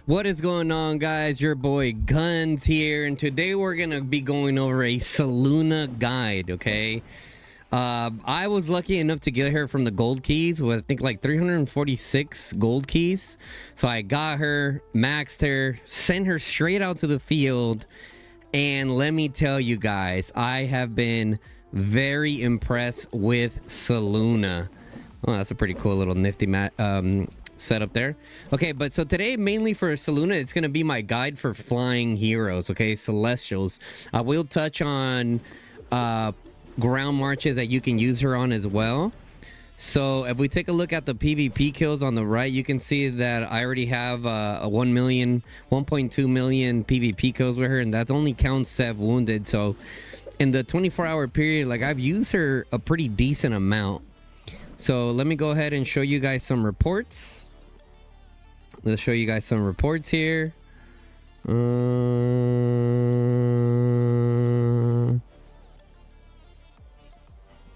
What is going on, guys? Your boy Guns here, and today we're gonna be going over a Seluna guide. Okay, I was lucky enough to get her from the gold keys with I think like 346 gold keys. So I got her, maxed her, sent her straight out to the field, and let me tell you guys, I have been very impressed with Seluna. Oh, that's a pretty cool little nifty setup there. Okay, but so today mainly for Seluna, it's going to be my guide for flying heroes. Okay, celestials. I will touch on ground marches that you can use her on as well. So if we take a look at the PvP kills on the right, you can see that I already have a 1.2 million PvP kills with her, and that only counts Sev wounded. So in the 24-hour period, like, I've used her a pretty decent amount. So let me go ahead and show you guys some reports. Let's show you guys some reports here. You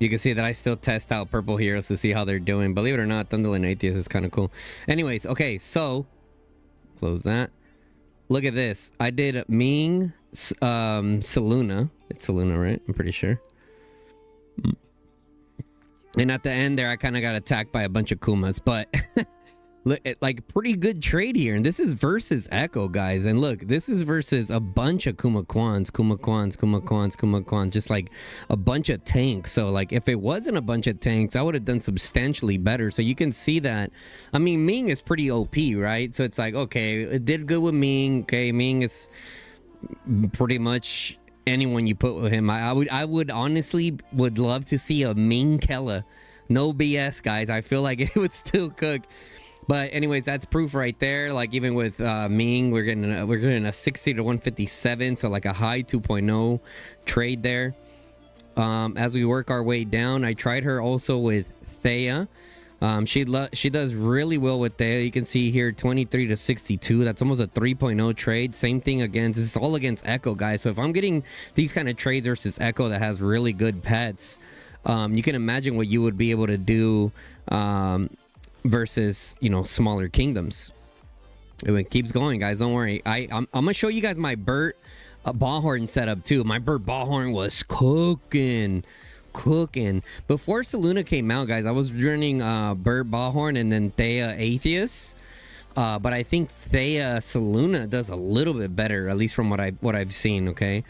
can see that I still test out purple heroes to see how they're doing. Believe it or not, Thunderland Atheist is kind of cool. Anyways, okay, so close that. Look at this. I did Ming, Seluna. It's Seluna, right? I'm pretty sure. And at the end there, I kind of got attacked by a bunch of Kumas, but look, like, pretty good trade here. And this is versus Echo, guys. And look, this is versus a bunch of Kuma Kwans, just like a bunch of tanks. So like, if it wasn't a bunch of tanks, I would have done substantially better. So you can see that. I mean, Ming is pretty OP, right? So it's like, okay, it did good with Ming. Okay, Ming is pretty much anyone you put with him. I would honestly would love to see a Ming Kella. No BS, guys. I feel like it would still cook. But anyways, that's proof right there. Like, even with Ming, we're getting a 60 to 157, so like a high 2.0 trade there. As we work our way down, I tried her also with Thea. She does really well with Thea. You can see here 23 to 62. That's almost a 3.0 trade. Same thing against, this is all against Echo, guys. So if I'm getting these kind of trades versus Echo that has really good pets, you can imagine what you would be able to do versus, you know, smaller kingdoms. It keeps going, guys. Don't worry. I'm gonna show you guys my Burt Ballhorn setup too. My Burt Ballhorn was cooking before Seluna came out, guys. I was running Burt Ballhorn and then Thea Atheist, but I think Thea Seluna does a little bit better, at least from what I've seen. Okay,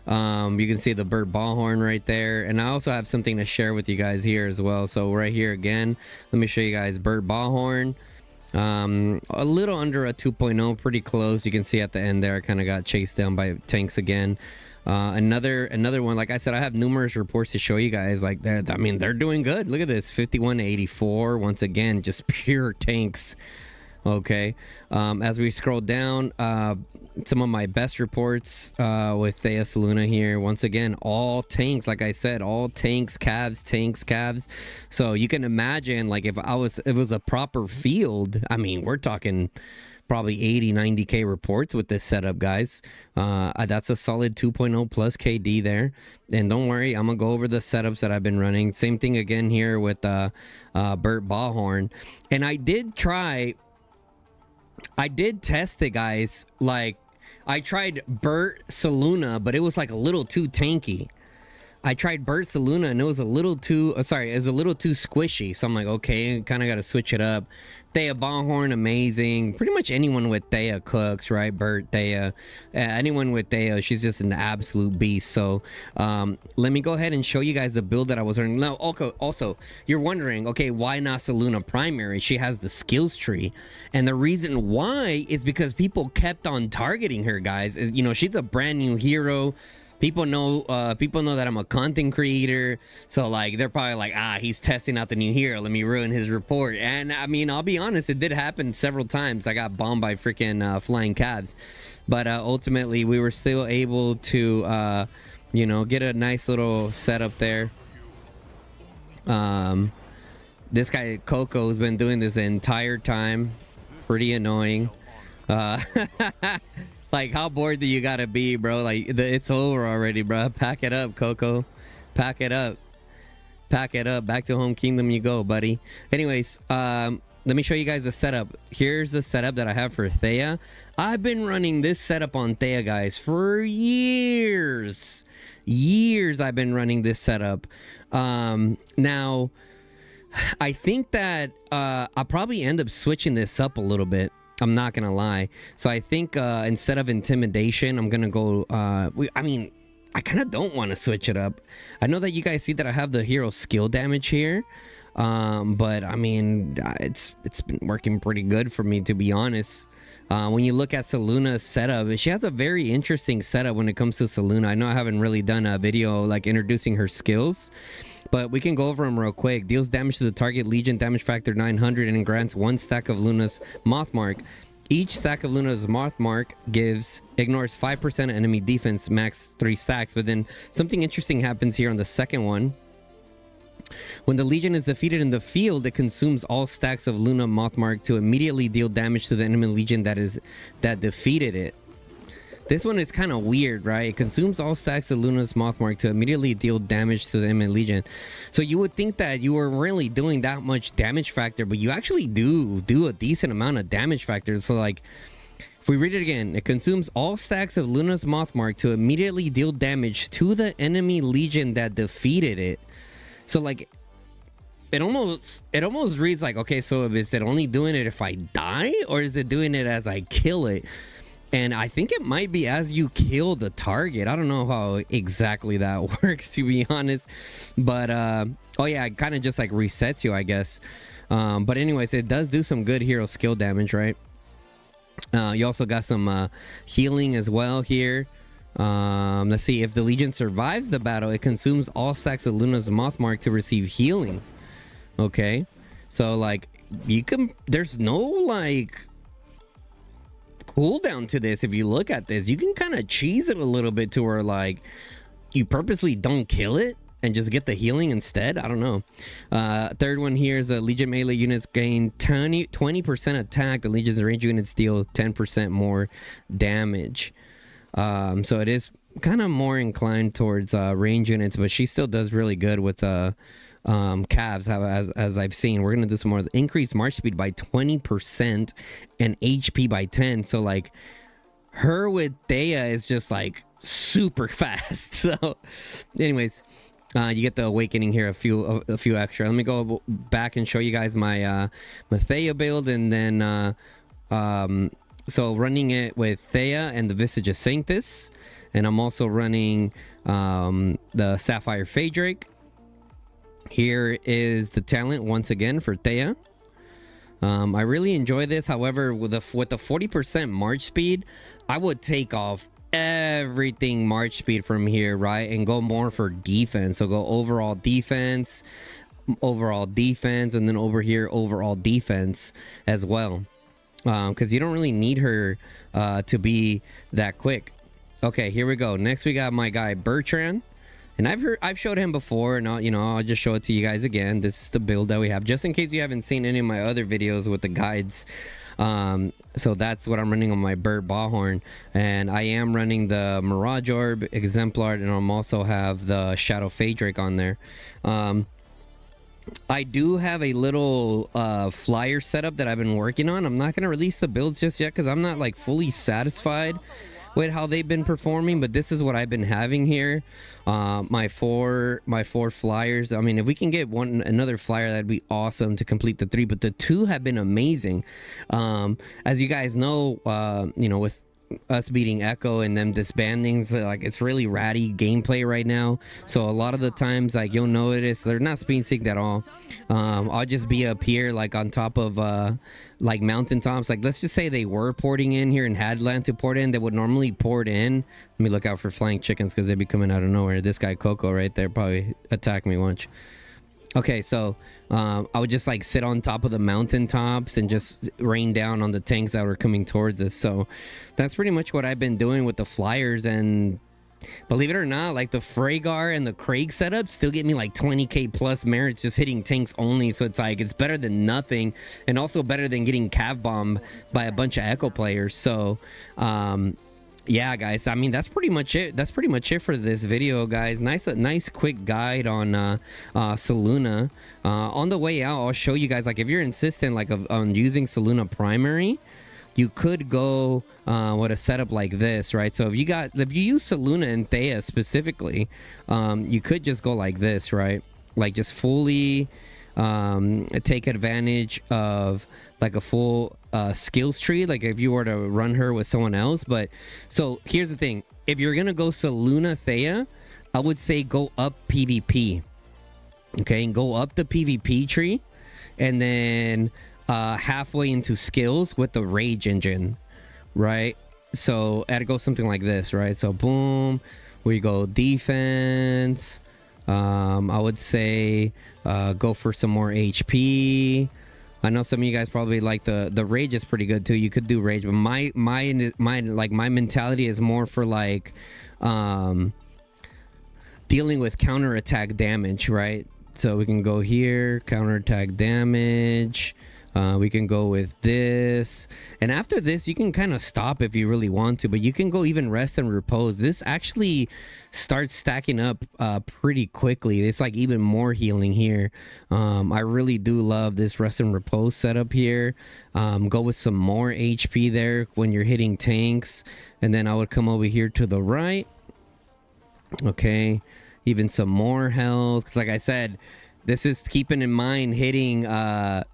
you can see the Burt Ballhorn right there, and I also have something to share with you guys here as well. So right here again, let me show you guys Burt Ballhorn. A little under a 2.0, pretty close. You can see at the end there, I kind of got chased down by tanks again. Another one, like I said, I have numerous reports to show you guys. Like, I mean, they're doing good. Look at this, 51 to 84. Once again, just pure tanks. Okay, as we scroll down, some of my best reports with Thea Seluna here. Once again, all tanks. Like I said, all tanks, calves. So you can imagine, like, if it was a proper field, I mean, we're talking probably 80-90k reports with this setup, guys. That's a solid 2.0 plus KD there. And don't worry, I'm gonna go over the setups that I've been running. Same thing again here with Burt Ballhorn. And I did test it, guys. Like, I tried Burt Seluna, but it was like a little too tanky. I tried Burt Seluna and it was a little too squishy. So I'm like, okay, kind of got to switch it up. Thea Ballhorn, amazing. Pretty much anyone with Thea cooks, right? Burt, Thea, anyone with Thea, she's just an absolute beast. So let me go ahead and show you guys the build that I was running. Now, also, you're wondering, okay, why not Seluna primary? She has the skills tree. And the reason why is because people kept on targeting her, guys. You know, she's a brand new hero. People know that I'm a content creator, so like, they're probably like, he's testing out the new hero, let me ruin his report. And I mean, I'll be honest, it did happen several times. I got bombed by freaking flying calves, but ultimately we were still able to you know, get a nice little setup there. This guy Coco has been doing this the entire time. Pretty annoying. Like, how bored do you gotta be, bro? Like, it's over already, bro. Pack it up, Coco. Pack it up. Back to home kingdom you go, buddy. Anyways, let me show you guys the setup. Here's the setup that I have for Thea. I've been running this setup on Thea, guys, for years. I've been running this setup. Now, I think that I'll probably end up switching this up a little bit. I'm not gonna lie. So I think instead of intimidation, I'm gonna go. I mean, I kind of don't want to switch it up. I know that you guys see that I have the hero skill damage here. But I mean, it's been working pretty good for me, to be honest. When you look at Seluna's setup, she has a very interesting setup when it comes to Seluna. I know I haven't really done a video like introducing her skills, but we can go over them real quick. Deals damage to the target Legion, damage factor 900, and grants 1 stack of Luna's Moth Mark. Each stack of Luna's Moth Mark ignores 5% enemy defense, max 3 stacks. But then something interesting happens here on the second one. When the Legion is defeated in the field, it consumes all stacks of Luna Mothmark to immediately deal damage to the enemy Legion that defeated it. This one is kind of weird, right? It consumes all stacks of Luna's Mothmark to immediately deal damage to the enemy Legion. So you would think that you were really doing that much damage factor, but you actually do a decent amount of damage factor. So like, if we read it again, it consumes all stacks of Luna's Mothmark to immediately deal damage to the enemy Legion that defeated it. So like, it almost reads like, okay, so is it only doing it if I die, or is it doing it as I kill it? And I think it might be as you kill the target. I don't know how exactly that works, to be honest. But oh yeah, it kind of just like resets you, I guess. But anyways, it does do some good hero skill damage, right? You also got some healing as well here. Let's see, if the Legion survives the battle, it consumes all stacks of Luna's Mothmark to receive healing. Okay, so like there's no like cooldown to this. If you look at this, you can kind of cheese it a little bit to where like you purposely don't kill it and just get the healing instead. I don't know. Third one here is Legion melee units gain 20% attack. The Legion's range units deal 10% more damage. So it is kind of more inclined towards range units, but she still does really good with calves, as I've seen. We're gonna do some more. Increase march speed by 20% and HP by 10. So like her with Thea is just like super fast. So anyways, you get the awakening here, a few extra. Let me go back and show you guys my Thea build, and then so running it with Thea and the Visage of Sanctus, and I'm also running the Sapphire Phaedrake. Here is the talent once again for Thea. I really enjoy this. However, with the 40% march speed, I would take off everything march speed from here, right, and go more for defense. So go overall defense, and then over here overall defense as well. Because you don't really need her to be that quick. Okay, here we go. Next we got my guy Bertrand, and I've showed him before, and I'll just show it to you guys again. This is the build that we have, just in case you haven't seen any of my other videos with the guides. So that's what I'm running on my Burt Ballhorn, and I am running the Mirage Orb Exemplar, and I'm also have the Shadow Phaedrake on there. I do have a little flyer setup that I've been working on. I'm not going to release the builds just yet because I'm not like fully satisfied with how they've been performing, but this is what I've been having here. My four flyers. I mean, if we can get another flyer, that'd be awesome to complete the 3, but the 2 have been amazing. As you guys know, with us beating Echo and them disbanding, so like it's really ratty gameplay right now. So a lot of the times, like, you'll notice they're not speed synced at all. I'll just be up here like on top of like mountaintops. Like, let's just say they were porting in here and had land to port in, they would normally port in. Let me look out for flying chickens because they'd be coming out of nowhere. This guy Coco right there probably attack me once. Okay, so I would just like sit on top of the mountaintops and just rain down on the tanks that were coming towards us. So that's pretty much what I've been doing with the flyers. And believe it or not, like the Freygar and the Craig setup still get me like 20k plus merits just hitting tanks only. So it's like, it's better than nothing, and also better than getting cav bombed by a bunch of Echo players. So yeah, guys, I mean, that's pretty much it. That's pretty much it for this video, guys. Nice quick guide on Seluna. On the way out, I'll show you guys, like, if you're insistent like on using Seluna primary, you could go with a setup like this, right? So if you use Seluna and Thea specifically, you could just go like this, right? Like, just fully take advantage of like a full skills tree, like if you were to run her with someone else. But so here's the thing, if you're gonna go Seluna Thea, I would say go up PvP. Okay, and go up the PvP tree, and then halfway into skills with the rage engine, right? So I'd go something like this, right? So boom, we go defense. I would say go for some more HP. I know some of you guys probably like the rage is pretty good too. You could do rage, but my mentality is more for like dealing with counterattack damage, right? So we can go here, counterattack damage. We can go with this, and after this you can kind of stop if you really want to, but you can go even rest and repose. This actually starts stacking up pretty quickly. It's like even more healing here. I really do love this rest and repose setup here. Go with some more HP there when you're hitting tanks, and then I would come over here to the right. Okay, even some more health, because like I said, this is keeping in mind hitting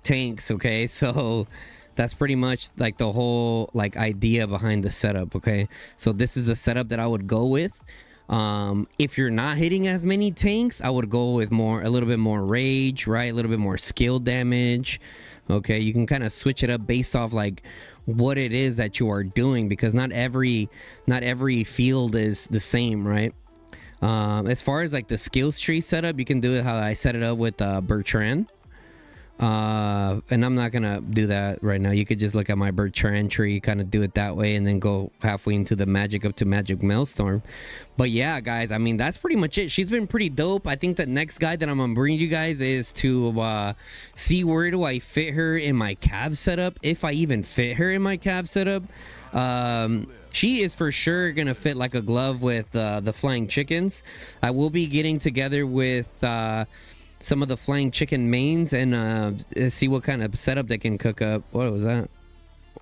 tanks. Okay, so that's pretty much like the whole like idea behind the setup. Okay, so this is the setup that I would go with. If you're not hitting as many tanks, I would go with a little bit more rage, right? A little bit more skill damage. Okay, you can kind of switch it up based off like what it is that you are doing, because not every field is the same, right? As far as like the skills tree setup, you can do it how I set it up with Bertrand. And I'm not gonna do that right now. You could just look at my Bertrand tree, kind of do it that way, and then go halfway into the magic up to Magic Maelstrom. But yeah, guys, I mean, that's pretty much it. She's been pretty dope. I think the next guide that I'm gonna bring you guys is to see where do I fit her in my Cav setup, if I even fit her in my Cav setup. She is for sure gonna fit like a glove with the flying chickens. I will be getting together with some of the flying chicken mains and see what kind of setup they can cook up. What was that?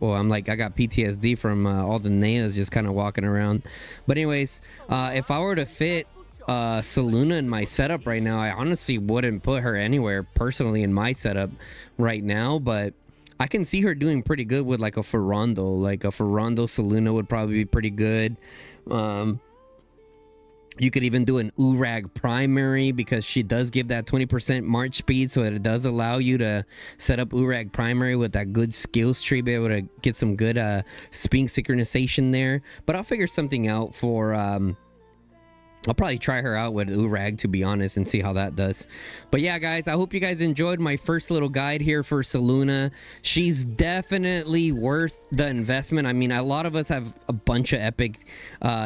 Oh, I got PTSD from all the Neas just kind of walking around. But anyways, if I were to fit Seluna in my setup right now, I honestly wouldn't put her anywhere personally in my setup right now, but I can see her doing pretty good with like a Ferrondo. Like a Ferrondo Seluna would probably be pretty good. You could even do an Urag primary, because she does give that 20% march speed, so it does allow you to set up Urag primary with that good skills tree, be able to get some good spink synchronization there. But I'll figure something out for I'll probably try her out with Urag, to be honest, and see how that does. But yeah, guys, I hope you guys enjoyed my first little guide here for Seluna. She's definitely worth the investment. I mean, a lot of us have a bunch of epic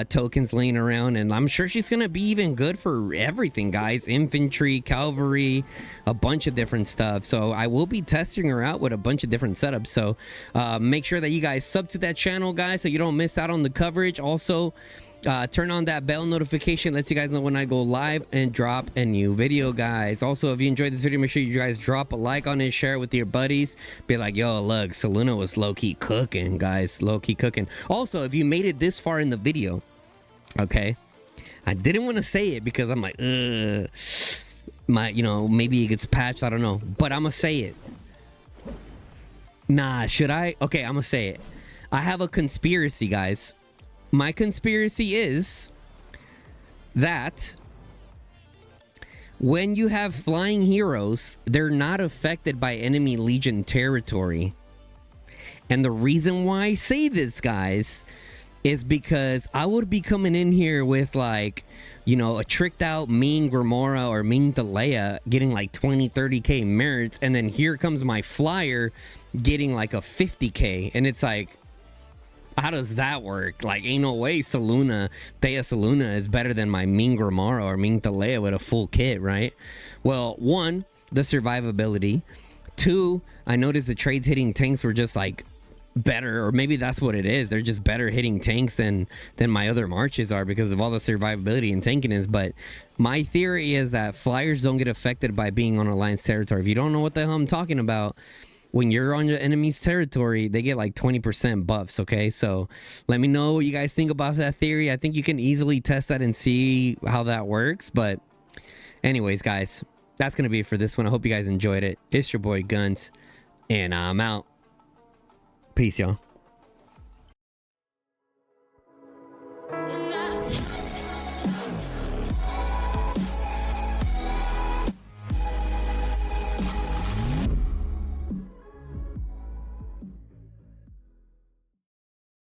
tokens laying around, and I'm sure she's going to be even good for everything, guys. Infantry, cavalry, a bunch of different stuff. So I will be testing her out with a bunch of different setups. So make sure that you guys sub to that channel, guys, so you don't miss out on the coverage. Also, turn on that bell notification, lets you guys know when I go live and drop a new video, guys. Also, if you enjoyed this video, make sure you guys drop a like on it, share it with your buddies. Be like, yo, look, Seluna was low-key cooking, guys. Low-key cooking. Also, if you made it this far in the video, okay, I didn't want to say it because I'm like, maybe it gets patched, I don't know, but I'm gonna say it. Nah, should I? Okay, I'm gonna say it. I have a conspiracy, guys. My conspiracy is that when you have flying heroes, they're not affected by enemy legion territory. And the reason why I say this, guys, is because I would be coming in here with like, a tricked out Ming Grimora or Ming Delea getting like 20-30k merits, and then here comes my flyer getting like a 50k, and it's like, how does that work? Like, ain't no way Seluna, Thea Seluna is better than my Ming Grimora or Ming Delea with a full kit, right? Well, one, the survivability. Two, I noticed the trades hitting tanks were just like better, or maybe that's what it is. They're just better hitting tanks than my other marches are because of all the survivability and tankiness. But my theory is that flyers don't get affected by being on Alliance territory. If you don't know what the hell I'm talking about, when you're on your enemy's territory, they get like 20% buffs. Okay, so let me know what you guys think about that theory. I think you can easily test that and see how that works. But anyways, guys, that's gonna be it for this one. I hope you guys enjoyed it. It's your boy Guns, and I'm out. Peace, y'all.